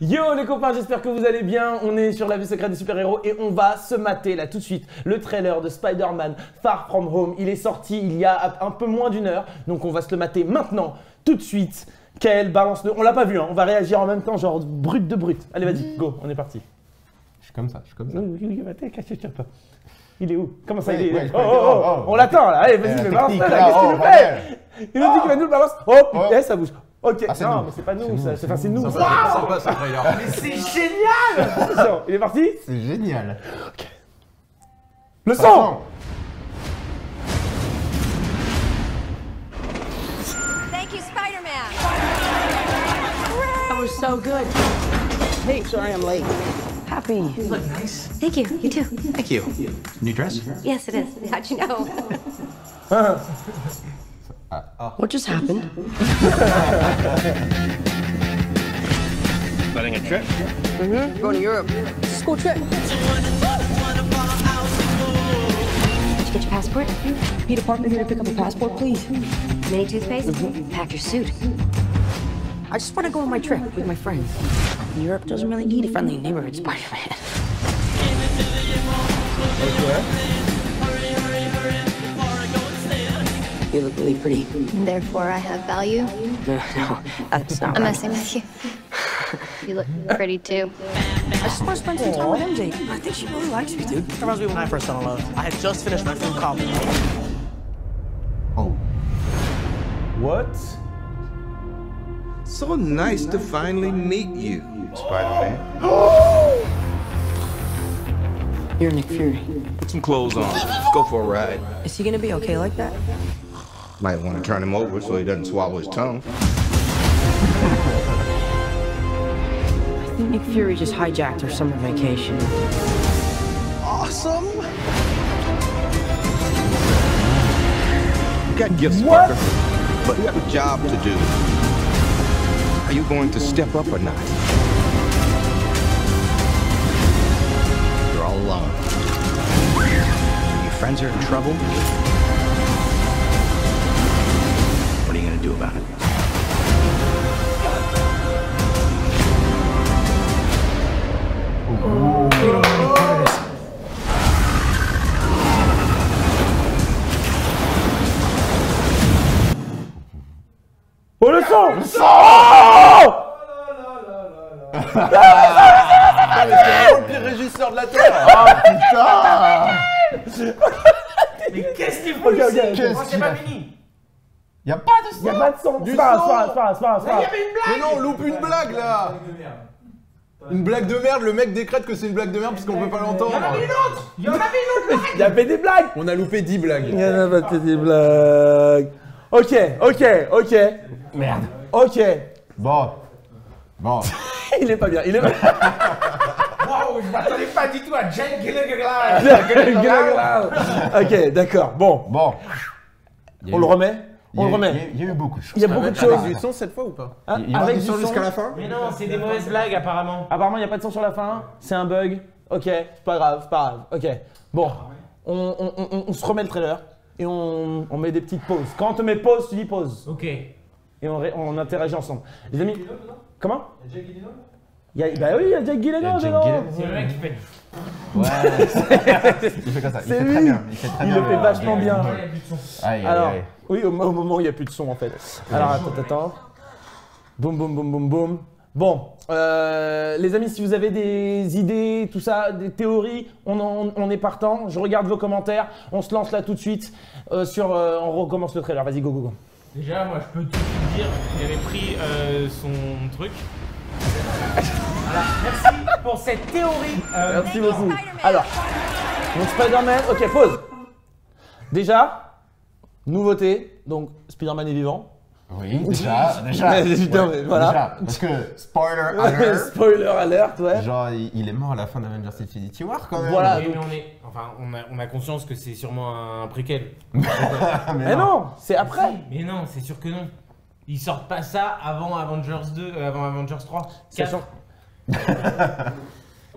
Yo les copains, j'espère que vous allez bien. On est sur la vie secrète des super-héros et on va se mater là tout de suite le trailer de Spider-Man Far From Home. Il est sorti il y a un peu moins d'une heure, donc on va se le mater maintenant, tout de suite. Kael, balance-le. On l'a pas vu, hein. On va réagir en même temps, genre brut de brut. Allez, vas-y, go, on est parti. Je suis comme ça, je suis comme ça. Oui, cache-toi pas. Il est où? Comment ça, il est? On l'attend là, allez, vas-y, mais balance-le là, qu'est-ce qu'il nous fait? Il nous dit qu'il va nous le balance. Oh putain, ça bouge. Ok, non, mais c'est pas nous, c'est nous. C'est sympa ce trailer. Mais c'est génial! Attention, il est parti? C'est génial. Ok. Le son! Thank you, Spider-Man. That was so good. Hey, sorry I'm late. Happy. You look nice. Thank you. You too. Thank you. New dress? Yes, it is. How'd you know? What just happened? Planning a trip? Mm-hmm. Going to Europe. School trip. Did you get your passport? Peter Parker here to pick up a passport, please. Mini toothpaste? Pack your suit. I just want to go on my trip with my friends. Europe doesn't really need a friendly neighborhood Spider-Man. You look really pretty. Therefore, I have value. No, that's not I'm right. messing with you. You look pretty too. I just want to spend some time with MJ. I think she really likes me, dude. Reminds me when I first fell in love. I had just finished my film college. Oh. What? So nice to finally meet you. Spider-Man. You're Nick Fury. Put some clothes on. Let's go for a ride. Is he gonna be okay like that? Might want to turn him over so he doesn't swallow his tongue. I think Nick Fury just hijacked our summer vacation. Awesome! You got gifts, Parker, but you have a job to do. Are you going to step up or not? You're all alone. Your friends are in trouble. What are you going to do about it? Oh le son! Le son! C'est le pire régisseur de la Terre. Putain. Mais qu'est-ce qu'il faut Ok, ici? ok. Moi, c'est pas fini. Y'a pas de son. Y'a pas de son! C'est pas grave. Il y avait une blague. Mais non, on loupe une blague là. Une blague de merde, le mec décrète que c'est une blague de merde parce qu'on peut pas l'entendre. Il y en avait une autre. Il y en avait une autre blague. Il y avait des blagues! On a loupé 10 blagues. Il y en a pas des blagues. Ok. Merde. Ok. Bon. Il est pas bien, il est pas bien. Waouh, je m'attendais pas du tout à Jake Gyllenhaal. Ok, d'accord. Bon, on le remet. Il y a eu beaucoup de choses. Il y a beaucoup de Avec choses. du son cette fois ou pas? Hein, Il y aura avec du du son son. jusqu'à la fin. Mais non, c'est des mauvaises blagues apparemment. Apparemment, il n'y a pas de son sur la fin. C'est un bug. Ok, c'est pas grave. Ok. Bon, on se remet le trailer et on met des petites pauses. Quand on te met pause, tu dis pause. Ok. Et on interagit ensemble. Les amis, comment? Bah oui, il y a Jake Gyllenhaal dedans. C'est le mec qui fait. Il fait comme ça. Il C'est fait lui. très bien. Il le fait vachement bien. Il y a plus de son. Aïe, Alors, aïe. oui, au moment où il n'y a plus de son en fait. Alors, attends. Boum. Bon, les amis, si vous avez des idées, tout ça, des théories, on est partant. Je regarde vos commentaires. On se lance là tout de suite. On recommence le trailer. Vas-y, go. Déjà, moi, je peux tout vous dire. Il avait pris son truc. Voilà, merci pour cette théorie. Merci beaucoup. Alors, donc Spider-Man, ok, pause. Déjà, nouveauté, donc Spider-Man est vivant. Oui, déjà. Évidemment, voilà. Déjà, parce que, spoiler alert, Spoiler alert, ouais. genre, il est mort à la fin d'Avengers Infinity War quand même. Voilà. Oui, mais on a conscience que c'est sûrement un préquel. Mais non, c'est après. Mais non, c'est sûr que non. Ils sortent pas ça avant Avengers 2, avant Avengers 3, 4. Sachant-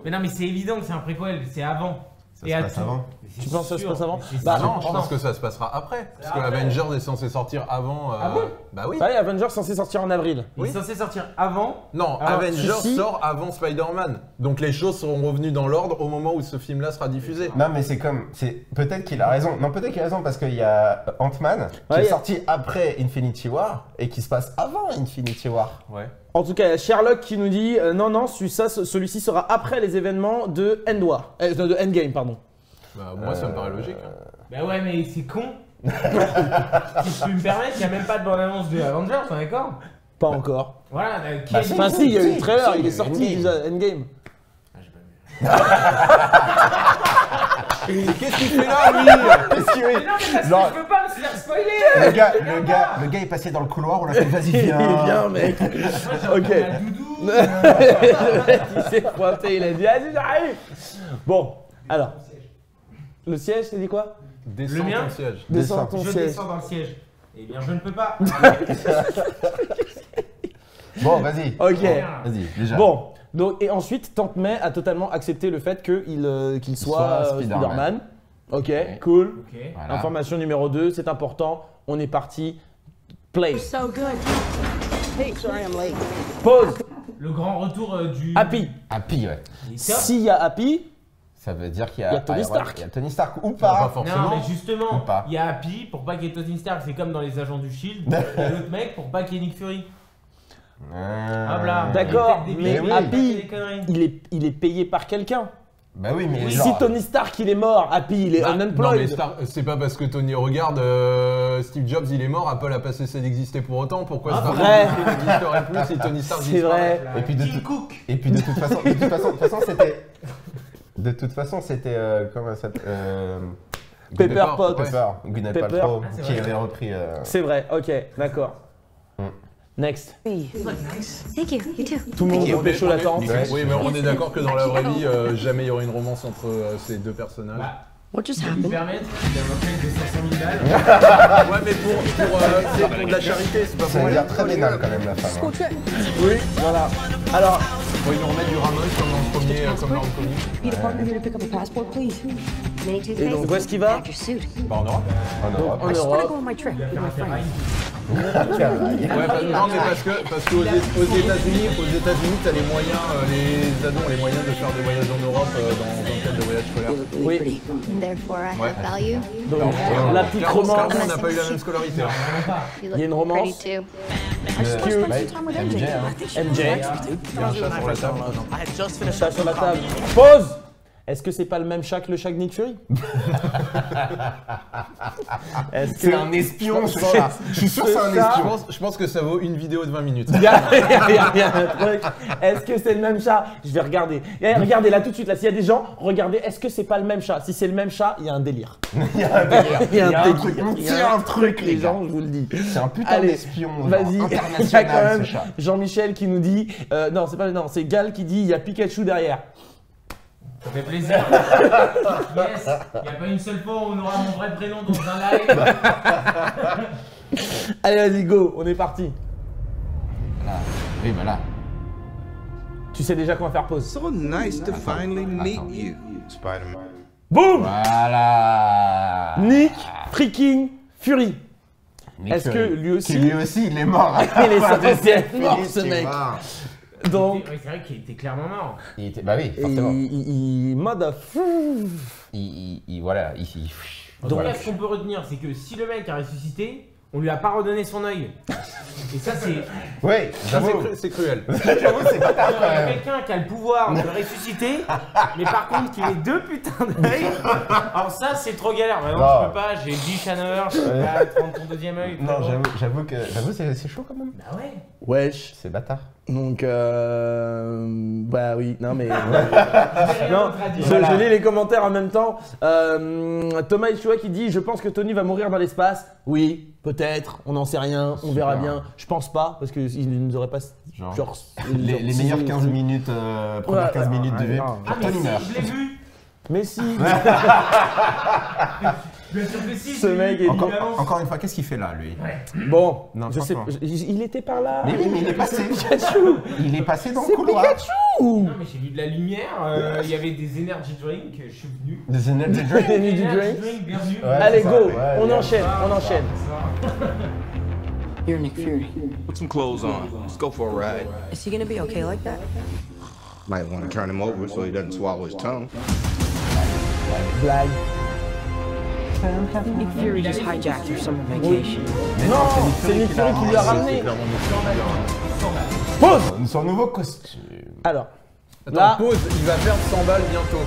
Mais non, mais c'est évident que c'est un préquel, c'est avant. Ça se passe avant. Tu penses que ça se passe avant? Bah Non, je pense que ça se passera après. Parce que Avengers est censé sortir avant. Ah bon? Bah oui. Ça y est, Avengers censé sortir en avril. Il est censé sortir avant. Non, Alors, Avengers si. sort avant Spider-Man. Donc les choses seront revenues dans l'ordre au moment où ce film-là sera diffusé. Non, mais c'est comme. Peut-être qu'il a raison. Non, peut-être qu'il a raison parce qu'il y a Ant-Man qui est sorti après Infinity War et qui se passe avant Infinity War. Ouais. En tout cas, il y a Sherlock qui nous dit non, celui-ci sera après les événements de de Endgame, pardon. Bah, moi, ça me paraît logique. Bah ouais, mais c'est con. Si je peux me permettre, il n'y a même pas de bande-annonce de Avengers, on est d'accord? Pas encore. Voilà, qui Bah, a si. dit Enfin, si, il y a eu le trailer, si, il est sorti Endgame. déjà, Endgame. Qu'est-ce qu'il fait là, lui? Qu'est-ce qu'il Mais non, mais parce Non. que je peux pas me faire spoiler. le gars est passé dans le couloir, on l'a fait vas-y Il viens. vient, mec. Ok. La doudou. Le mec, il s'est pointé, il a dit vas-y, j'arrive. Bon, alors. Le siège, t'as dit quoi? Descends Le mien ton siège. Descends ton Je siège. descends dans le siège. Eh bien, je ne peux pas. Bon, vas-y. Ok. Vas-y, déjà. Bon, donc, et ensuite, Tante May a totalement accepté le fait qu'il soit soit Spider-Man. Spider-Man. Ok, cool. Ok. Voilà. Information numéro 2, c'est important. On est parti. Play. So good. Hey, sorry I'm late. Pause. Le grand retour du. Happy. Happy, ouais. Il est top. S'il y a Happy, Ça veut dire qu'il y Il y a, a Tony Iron- Stark. Il y a Tony Stark ou Pas pas. forcément. Non, mais justement, Ou pas. il y a Happy pour pas qu'il y ait Tony Stark, c'est comme dans les agents du Shield. Et l'autre mec pour pas qu'il y ait Nick Fury. Hop là. D'accord, Il est peut-être mais débile, oui. il Happy, fait des conneries. il est payé par quelqu'un. Bah oui, mais Si genre. Tony Stark il est mort, Happy il est Non, mais unemployed. c'est pas parce que Tony regarde Steve Jobs il est mort, Apple a pas cessé d'exister pour autant. Pourquoi Stark vrai. n'existerait plus si Tony Stark C'est disparaît? vrai. Et puis de Tim toute- Cook. Et puis de toute façon, c'était. De toute façon, c'était. Comment ça s'appelle Pepper Pot. Pepper. Gwyneth Pepper. Paltrow Ah, c'est qui vrai. avait repris. C'est vrai, ok, d'accord. Next. Thank you. You too. Tout le monde veut pécho la tante. Oui, mais on est d'accord que dans la vraie vie, jamais il y aurait une romance entre ces deux personnages. Bah, What just si je peux me happened? permettre, il a un chèque de 500 000 balles. Ouais, mais c'est pour de la charité, c'est pas Ça pour veut rien. dire très vénal quand même la femme. School hein. trip. Oui, voilà. Alors, Ils nous remettent du Ramos comme dans le premier, comme dans le comic. Need a partner here to pick up a passport, please. Mini et donc où est-ce qu'il va? Pack your suit. Bah en Europe. En Europe. En I just want to Europe. go on my trip with my friends. Ouais, non, mais parce qu'aux États-Unis, t'as les moyens, les ados ont les moyens de faire des voyages en Europe dans un cadre de voyage scolaire. You look really Oui. pretty. And therefore, I Ouais. have value. Donc, la petite Clairement, romance. on n'a pas eu la même scolarité. hein. You Il y a une look romance. pretty too. I just want to spend Bah, some time with MJ, MJ. hein. I think she MJ. likes me too. Il y a un chat sur la table. Chat sur la table. Pause. Est-ce que c'est pas le même chat que le chat de Nick Fury? Est-ce C'est un espion, ce chat. Je suis sûr que c'est un ça. espion. Je pense que ça vaut une vidéo de 20 minutes. Il y a un truc. Est-ce que c'est le même chat? Je vais regarder. Et regardez là tout de suite, là, s'il y a des gens, regardez, est-ce que c'est pas le même chat? Si c'est le même chat, il y a un délire. Il y a un délire. Il y a un délire. truc. On Il y a tient un truc, les les gars. gens, je vous le dis. C'est un putain Allez, d'espion genre, vas-y. Il y a quand international, même ce chat. Jean-Michel qui nous dit, non, c'est pas, non, c'est Gal qui dit, il y a Pikachu derrière. Ça fait plaisir. Yes. Il n'y a pas une seule fois où on aura mon vrai prénom dans un live. Allez, vas-y, go, on est parti. Voilà. Oui, voilà. Tu sais déjà qu'on va faire pause. So nice to finally meet you, Spider-Man. Boum. Voilà. Nick freaking Fury. Nick Est-ce Fury. que lui aussi- Qui lui aussi, il est mort. Il est censé être mort, ce mec. Donc, Oui, c'est vrai qu'il était clairement mort. Il était, bah oui, forcément. il mode fou. Voilà, Donc voilà. là, ce qu'on peut retenir, c'est que si le mec a ressuscité, on lui a pas redonné son œil. Et ça, c'est. Oui, Ça, j'avoue. c'est cruel. J'avoue, c'est pas Il y a quelqu'un qui a le pouvoir de le ressusciter, mais par contre, qu'il ait deux putains d'œil. Alors, ça, c'est trop galère. Bah non, Non. je peux pas, j'ai 10 channeurs, je peux pas prendre ton deuxième œil. Non, frérot. j'avoue que c'est chaud quand même. Bah ouais. Wesh. C'est bâtard. Donc, bah oui, non mais. J'ai rien Non, d'autre à dire. je lis les commentaires en même temps. Thomas Ishua qui dit: je pense que Tony va mourir dans l'espace. Oui, peut-être, on n'en sait rien, on verra Super. bien. Je pense pas, parce qu'il ne nous aurait pas. Genre, les meilleures 15 minutes, premières 15 minutes de vie. ouais. Ah, mais Tony si, meurt. je l'ai vu. Mais si. Bien sûr que si. Ce je l'ai mec vu, est- évidemment. Encore une fois, qu'est-ce qu'il fait là, lui? Bon, Non, je sais, franchement. il était par là. Mais oui, mais il est passé. Pikachu. Il est passé dans le C'est couloir. Pikachu. Non, mais j'ai vu de la lumière, il y avait des energy drinks, je suis venu. Des energy drinks. Energy Energy drinks. drink, bienvenue. Ouais, Allez, c'est ça. go, Ouais, on bien. enchaîne, on enchaîne. You're Nick Fury. Put some clothes on. Let's go for a ride. Is he gonna be okay like that? Might want to turn him over so he doesn't swallow his tongue. Blague. Nick Fury just hijacked your summer vacation. Non, c'est Nick Fury qui lui a ramené. Pause. Son nouveau costume. Alors, Attends, là, pause, il va perdre 100 balles bientôt.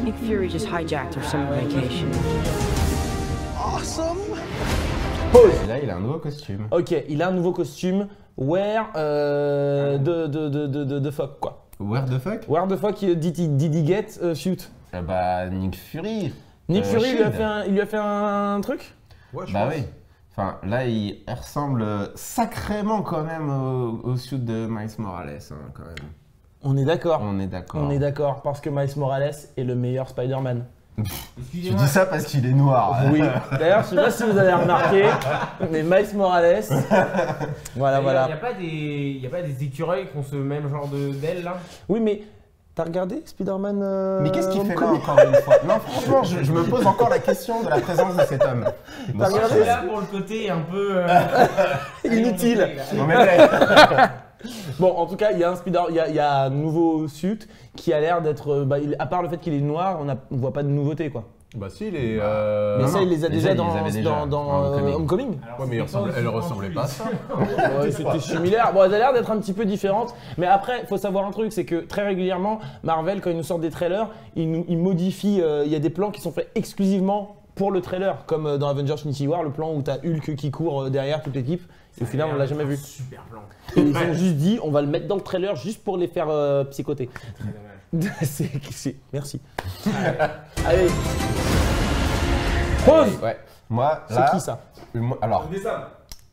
Nick Fury just hijacked your summer vacation. pause. Et là, il a un nouveau costume. Ok, il a un nouveau costume. Where de fuck quoi. Where the fuck? Where the fuck did he get shoot? Eh bah, Nick Fury. Nick Fury Shield. il lui a fait un truc? Ouais, je Bah pense. oui. Enfin, là, il ressemble sacrément quand même au suit de Miles Morales, hein, quand même. On est d'accord. On est d'accord. On est d'accord parce que Miles Morales est le meilleur Spider-Man. Tu Excusez-moi. dis ça parce qu'il est noir. Oui. D'ailleurs, je sais pas si vous avez remarqué, mais Miles Morales. Voilà, Il voilà. n'y a pas des écureuils qui ont ce même genre d'ailes là? Oui, mais t'as regardé Spider-Man Mais qu'est-ce qu'il fait là Homecoming encore une fois? Non, franchement, je me pose encore la question de la présence de cet homme. Bon, T'as regardé Je suis là pour le côté un peu Inutile. non, mais ouais. Bon, en tout cas, il y a il y a un nouveau suit qui a l'air d'être. À part le fait qu'il est noir, on voit pas de nouveauté quoi. Bah si, il est... Mais non, ça, il les a les déjà ailes, ils dans, les avaient déjà dans en Homecoming. Homecoming. Alors, Ouais, mais elle ressemblait pas à ça. Ouais, c'était similaire. Bon, elle a l'air d'être un petit peu différente. Mais après, il faut savoir un truc, c'est que très régulièrement, Marvel, quand ils nous sortent des trailers, ils modifient. Il y a des plans qui sont faits exclusivement pour le trailer, comme dans Avengers Infinity War, le plan où t'as Hulk qui court derrière toute l'équipe. Et au final, on l'a jamais vu. Super blanc. Et ils ont juste dit, on va le mettre dans le trailer juste pour les faire psychoter. Merci. Allez. Pause. Ouais. Moi, C'est là. qui ça? Alors.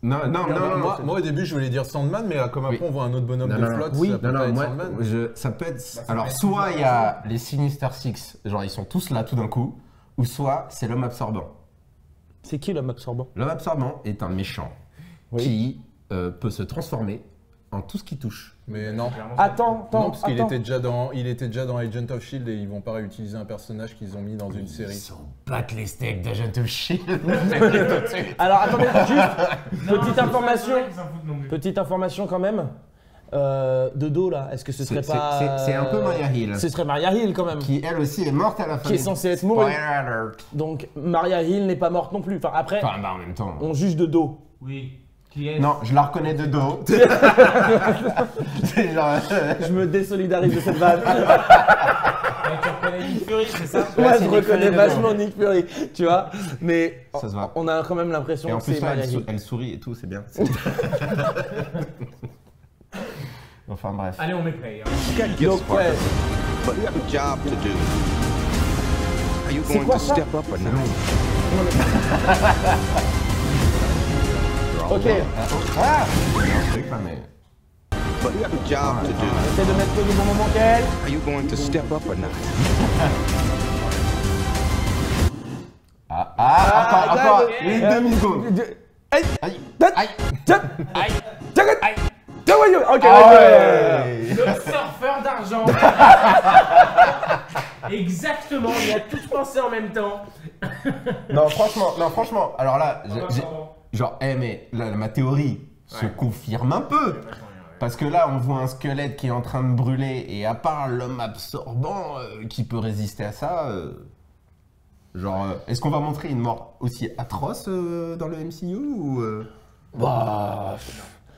Non, Moi au début je voulais dire Sandman, mais comme Oui. après on voit un autre bonhomme Non, de non, flotte, oui. ça peut Non, pas être moi, Sandman. ça peut être. Alors, soit il y a les Sinister Six, genre ils sont tous là tout d'un coup, ou soit c'est l'homme absorbant. C'est qui l'homme absorbant? L'homme absorbant est un méchant qui peut se transformer en tout ce qui touche. Mais non. Attends, Non, parce qu'il était déjà dans Agent of Shield et ils vont pas réutiliser un personnage qu'ils ont mis dans une série. s'en battent les steaks d'Agent of Shield. Alors attendez, juste petite information. Petit. Petite information quand même. De dos là, est-ce que ce serait pas. C'est un peu Maria Hill. Ce serait Maria Hill quand même. Qui elle aussi est morte à la fin. Qui est censée être morte. Spoiler alert. Donc Maria Hill n'est pas morte non plus. Enfin après, Enfin, bah en même temps. on juge de dos. Oui. Qui est Non, je la reconnais de dos. C'est genre. Je me désolidarise de cette vanne. Tu reconnais Nick Fury, c'est ça? Moi c'est je Nick reconnais Fury de vachement Nick Fury, tu vois. Mais Ça se voit. on a quand même Et l'impression en que plus, c'est là, Maria Hill. elle sourit et tout, c'est bien. Enfin bref. Allez, on met play. Hein. Donc ouais, But you have a job to do. Are you C'est going quoi to ça? step up or not? ok. Ah il y a un truc là, mais. But you have a job to do. Essaie de mettre le bon moment qu'elle. Are you going to step up or not? Encore attends, une demi-seconde. Aïe, Aïe. aïe, tiens, aïe, tiens, aïe, tiens, ok, Ah ouais. ouais. Le surfeur d'argent. Exactement, il a tout pensé en même temps. Non, franchement, alors là, genre, mais là, ma théorie se confirme un peu. Parce que là, on voit un squelette qui est en train de brûler, et à part l'homme absorbant qui peut résister à ça, est-ce qu'on va montrer une mort aussi atroce dans le MCU ou Bah,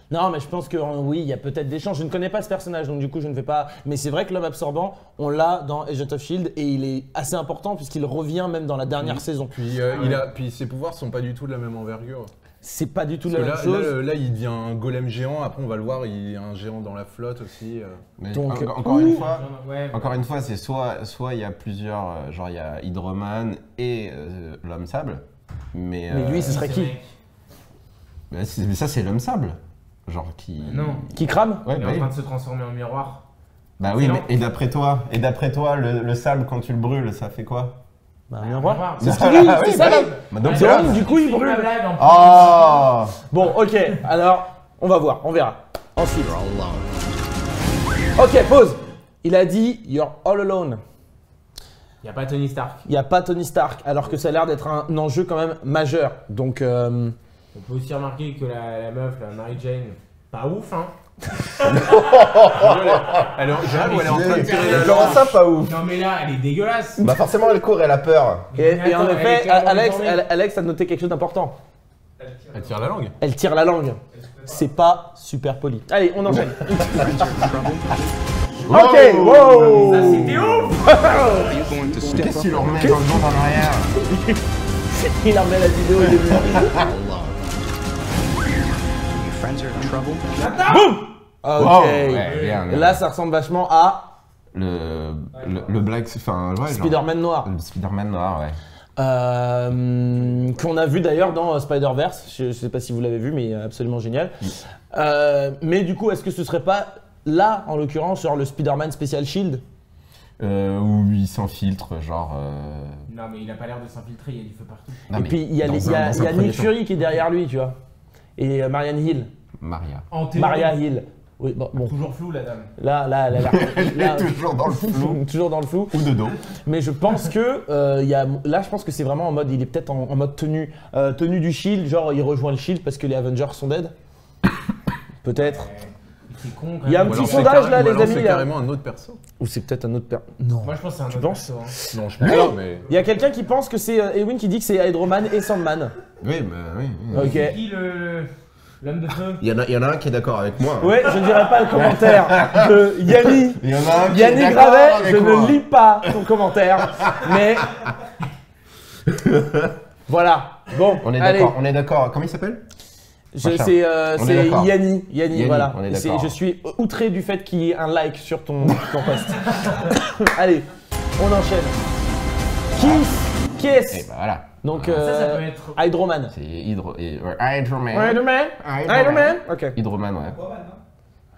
non, mais je pense que oui, il y a peut-être des chances. Je ne connais pas ce personnage, donc du coup, je ne vais pas. Mais c'est vrai que l'homme absorbant, on l'a dans Agent of Shield et il est assez important puisqu'il revient même dans la dernière saison. Puis, puis ses pouvoirs sont pas du tout de la même envergure. C'est pas du tout Parce la que même chose. là, il devient un golem géant, après on va le voir, il y a un géant dans la flotte aussi. Mais Donc, encore une fois, Ouais, encore une fois, c'est soit il y a plusieurs, genre il y a Hydroman et l'homme sable, mais lui, ce serait qui? mais ça c'est l'homme sable, genre qui. Non. Qui crame? Ouais, Il est bah en oui. train de se transformer en miroir. Bah oui, Non. mais et d'après toi, le sable quand tu le brûles, ça fait quoi? Bah, un miroir. C'est C'est ce qu'il dit, Ah c'est oui, ça bah là. oui. Bah donc C'est c'est horrible, là. du coup, il Ma brûle. blague en plus. Oh. Bon, ok, alors, on va voir, on verra. Ensuite. Ok, pause. Il a dit You're all alone. Il n'y a pas Tony Stark. Il n'y a pas Tony Stark, alors que ça a l'air d'être un enjeu quand même majeur. Donc, On peut aussi remarquer que la meuf, la Mary Jane, pas ouf, hein. Elle est en train de tirer la Comment langue. ça, pas ouf? Non mais là, elle est dégueulasse. Bah forcément, elle court, elle a peur. et en Attends, elle effet, est clairement Alex, déformée. Alex a noté quelque chose d'important. Elle tire la langue. Elle tire la langue. C'est pas super poli. Allez, on enchaîne. Ok, wow. Ça c'était ouf. Are you going to step Qu'est-ce up qu'il leur met dans le dos en arrière? Il en met la vidéo au début. your friends are in trouble? Boum. Ok. Wow, ouais, bien, bien. Là, ça ressemble vachement à Le black, enfin, ouais, genre- Spider-Man noir. Le Spider-Man noir, ouais. Qu'on a vu d'ailleurs dans Spider-Verse. Je sais pas si vous l'avez vu, mais absolument génial. Mais du coup, est-ce que ce serait pas là, en l'occurrence, sur le Spider-Man Special Shield? Où il s'infiltre, genre. Non mais il a pas l'air de s'infiltrer, il y a du feu partout. non, Et mais puis il y a, dans il y a- un il y a premier Nick temps. Fury qui est derrière lui, tu vois. Et Marianne Hill. Maria. En théorie, Maria Hill. Oui, bon. toujours flou la dame. Là, Elle est toujours dans le flou. toujours dans le flou. Ou de dos. Mais je pense que là, je pense que c'est vraiment en mode, il est peut-être en mode tenue du Shield, genre il rejoint le Shield parce que les Avengers sont dead. Peut-être. C'est con quand Il y a un même. petit Ou alors sondage c'est là, les ou alors amis. c'est Là. carrément un autre perso. Ou c'est peut-être un autre Non. Moi je pense que c'est un Tu autre penses perso, hein. Non, je pense Alors, pas, mais. il y a quelqu'un qui pense que c'est Ewin qui dit que c'est Hydro-Man et Sandman. Oui, bah oui. Ok. C'est qui l'homme de feu? Il y en a un qui est d'accord avec moi. Ouais, je ne dirai pas le commentaire de Yannick. Il y en a un qui est Yannick d'accord Gravet, avec je moi. ne lis pas ton commentaire, mais voilà. Bon, On est allez. d'accord, on est d'accord. Comment il s'appelle? C'est On est d'accord. Yanni, voilà. on est C'est- d'accord. Je suis outré du fait qu'il y ait un like sur ton post. Allez, on enchaîne. Qui Et est-ce bah voilà. Donc, Ça peut être. Hydro-Man. C'est Hydro-Man. Hydro-Man. Ok. Hydro-Man, ouais.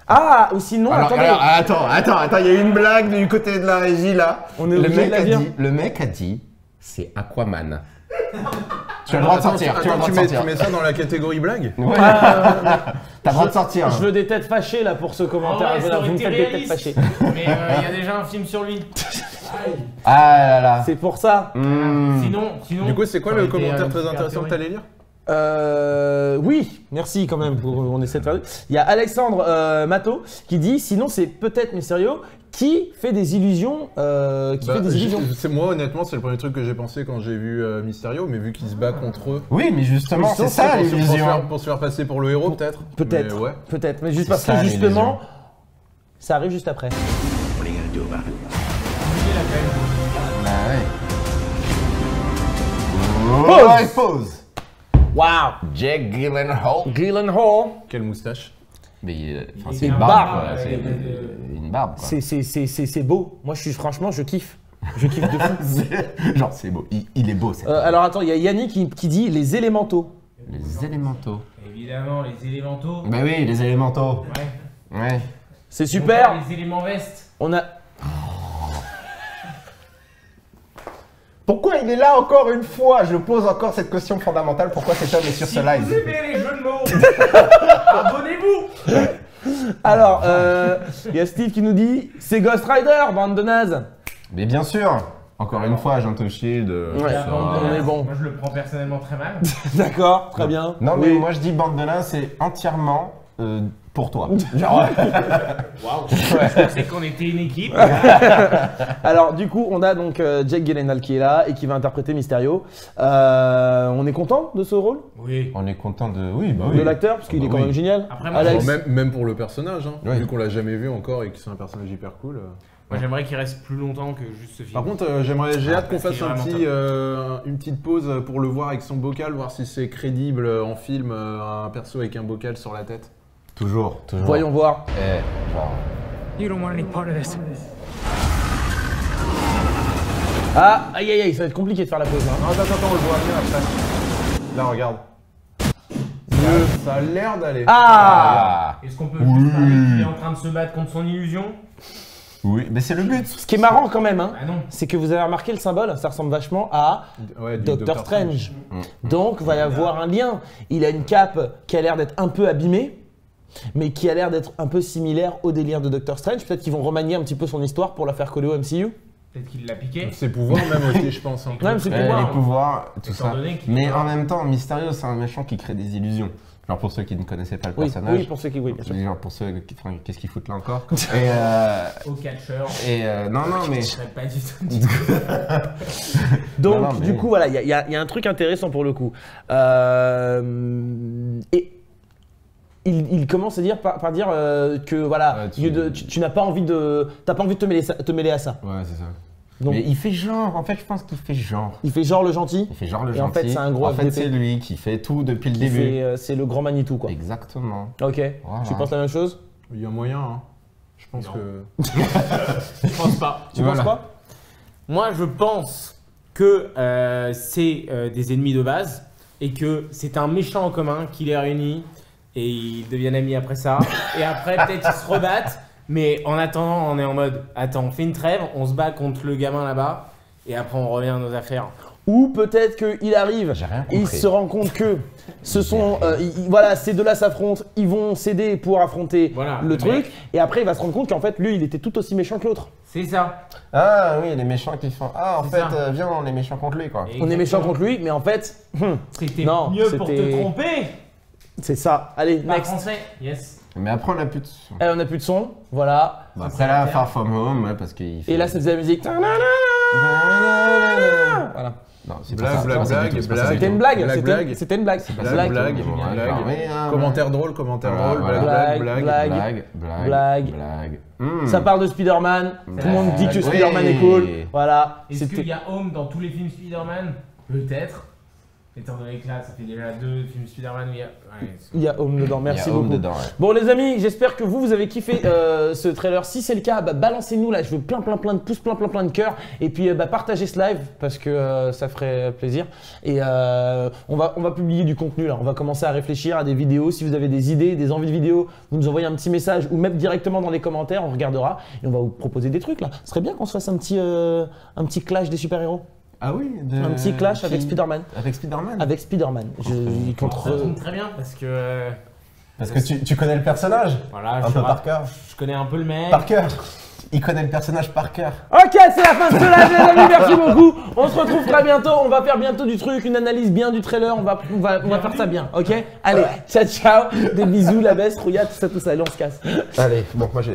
Ah, ou sinon, attendez. Attends, il y a eu une blague du côté de la régie là. On est obligé de la dire. Le mec a dit, c'est Aquaman. Tu as le droit de sortir, tu as le droit de tu sortir. mets ça dans la catégorie blague? Ouais. T'as le droit de sortir. Je veux des têtes fâchées là pour ce commentaire. Ah ouais, ça Voilà, aurait vous me été faites des têtes réaliste. fâchées. Mais il y a déjà un film sur lui. Ah là là. C'est pour ça. Sinon. Du coup, c'est quoi ça le aurait été, commentaire très super intéressant que théorie. t'allais lire? Oui, merci quand même. On essaie de faire. Il y a Alexandre Mato qui dit sinon c'est peut-être Mysterio qui fait des illusions. Moi, honnêtement, c'est le premier truc que j'ai pensé quand j'ai vu Mysterio, mais vu qu'il se bat contre eux. Oui, mais justement, c'est ça pour se l'illusion. faire- Pour se faire passer pour le héros, peut-être. Peut-être. Mais ouais. Peut-être. Mais juste C'est parce ça, que justement, l'illusion. ça arrive juste après. What are you gonna do about it? Bah ouais. Pause. Ouais, pause. Waouh. Jake Gyllenhaal. Gyllenhaal. Quelle moustache. Mais enfin, Il c'est est une un barbe, barbe, quoi. C'est une barbe, quoi. C'est beau. Moi, franchement, je kiffe. Je kiffe de fou. Genre, c'est beau. Il est beau, c'est Alors attends, il y a Yannick qui dit les élémentaux. Les élémentaux. Évidemment, les élémentaux. Bah oui, les élémentaux. Ouais. Ouais. C'est super. Les éléments vestes. On a. Pourquoi il est là encore une fois? Je pose encore cette question fondamentale. Pourquoi cet homme est sur Si ce vous live? aimez les jeux de mots, abonnez-vous. Alors, il y a Steve qui nous dit c'est Ghost Rider, bande de nazes. Mais bien sûr. Encore une fois, Agent of Shield. Ouais. La bande de on est nazes, bon. Moi, je le prends personnellement très mal. D'accord, très bien. Non, mais Oui. moi je dis bande de nains, c'est entièrement pour toi. Genre, Waouh. Je pensais qu'on était une équipe. Alors, du coup, on a donc Jake Gyllenhaal qui est là et qui va interpréter Mysterio. On est content de ce rôle Oui. on est content de. Oui, bah de l'acteur parce qu'il est bah quand oui. même génial. Après, moi, Alex. Bon, même pour le personnage, hein, Ouais. vu qu'on l'a jamais vu encore et que c'est un personnage hyper cool. Moi, j'aimerais qu'il reste plus longtemps que juste ce film. Par contre, j'ai hâte qu'on c'est fasse vraiment une petite pause pour le voir avec son bocal, voir si c'est crédible en film, un perso avec un bocal sur la tête. Toujours. Voyons voir. Genre. You don't want any part of this. Ah, aïe aïe aïe, ça va être compliqué de faire la pause. Hein. Non, attends, on le voit bien après. Là, regarde. Ça a l'air d'aller. Ah, Est-ce qu'on peut juste parler qu'il est en train de se battre contre son illusion? Oui, mais c'est le but. Ce qui est marrant quand même, hein, Ah non. c'est que vous avez remarqué le symbole, ça ressemble vachement à Ouais, du Doctor Strange. Donc, va y avoir un lien. Il a une cape qui a l'air d'être un peu abîmée. mais qui a l'air d'être un peu similaire au délire de Doctor Strange. Peut-être qu'ils vont remanier un petit peu son histoire pour la faire coller au MCU. Peut-être qu'il l'a piqué. Ses pouvoirs même aussi, je pense. Hein. Ouais, mais c'est Les pouvoirs, tout Étant ça. donné qu'il Mais peut- en même temps, Mysterio, c'est un méchant qui crée des illusions. Genre pour ceux qui ne connaissaient pas le Oui, personnage. oui, pour ceux qui... Oui, bien sûr. Genre pour ceux qui... Enfin, qu'est-ce qu'ils foutent là encore Au catcheur. Non, mais... Je serais pas du tout. Donc, Non, mais du oui. coup, voilà, il y a un truc intéressant pour le coup. Et il commence à dire par dire que voilà, tu n'as pas envie de, te mêler à ça. Ouais, c'est ça. Donc, Mais il fait genre, en fait, je pense qu'il fait genre. il fait genre le gentil. Il fait genre le Et gentil. en fait, c'est un gros En fait, FDP. c'est lui qui fait tout depuis le Il début. fait, c'est le grand Manitou quoi. Exactement. Ok. Voilà. Tu penses la même chose? Il y a moyen, hein. Je pense Non. que... Je pense pas. Tu penses quoi? Moi, je pense que c'est des ennemis de base et que c'est un méchant en commun qui les réunit et ils deviennent amis après ça. Et après, peut-être ils se rebattent. Mais en attendant, on est en mode attends, on fait une trêve, on se bat contre le gamin là-bas et après on revient à nos affaires. Ou peut-être qu'il arrive J'ai rien et il compris. se rend compte que ce sont, voilà, ces deux-là s'affrontent, ils vont s'aider pour affronter Voilà, le le truc, mec. et après il va se rendre compte qu'en fait lui il était tout aussi méchant que l'autre. C'est ça. Ah oui, les méchants qui font. Ah, en C'est fait, ça. viens, on est méchants contre lui, quoi. On est méchant contre lui, mais en fait, C'était Non, mieux pour te c'était- tromper. c'est ça. Allez, Pas next. français. Yes. Mais après, on a plus de son. Eh, on a plus de son, voilà. Bon, après là, Far From Home, ouais, parce qu'il fait... Et là ça faisait la musique. Voilà. Non, c'est Blague, pas ça, blague, c'est pas ça du blague, tout, c'est pas ça du C'était tout. une blague, Blague, c'était blague. c'était une blague. Blague, blague, Bon, ouais, blague. bah, ouais, hein, Commentaire drôle, commentaire Voilà, drôle, voilà. blague, blague, Blague. blague. Blague, Blague. blague. Ça parle de Spider-Man, tout le monde dit que Oui. Spider-Man est cool, voilà. Est-ce qu'il y a Home dans tous les films Spider-Man? Peut-être. Étant donné que là, ça fait déjà 2 films Spider-Man où il y a. Ouais, Il y a Home dedans, merci Il y a Home beaucoup. dedans, ouais. Bon les amis, j'espère que vous avez kiffé ce trailer. Si c'est le cas, bah, balancez-nous là, je veux plein de pouces, plein de cœurs. Et puis bah, partagez ce live parce que ça ferait plaisir. Et on va publier du contenu là, on va commencer à réfléchir à des vidéos. Si vous avez des idées, des envies de vidéos, vous nous envoyez un petit message ou même directement dans les commentaires, on regardera. Et on va vous proposer des trucs là. Ce serait bien qu'on se fasse un petit clash des super-héros. Ah oui Un petit clash avec Spider-Man. Avec Spider-man Avec Spider-Man. Ça tombe très bien parce que. Parce que tu connais le personnage Voilà, un peu par cœur. Je connais un peu le mec. Par cœur. Il connaît le personnage par cœur. Ok, c'est la fin de ce live, les amis. Merci beaucoup. On se retrouve très bientôt. On va faire bientôt du truc, une analyse bien du trailer. On va faire ça bien. Ok. Allez, ciao, ciao. Des bisous, la baisse, rouillade, tout ça. Allez, on se casse. Allez, bon, moi j'ai...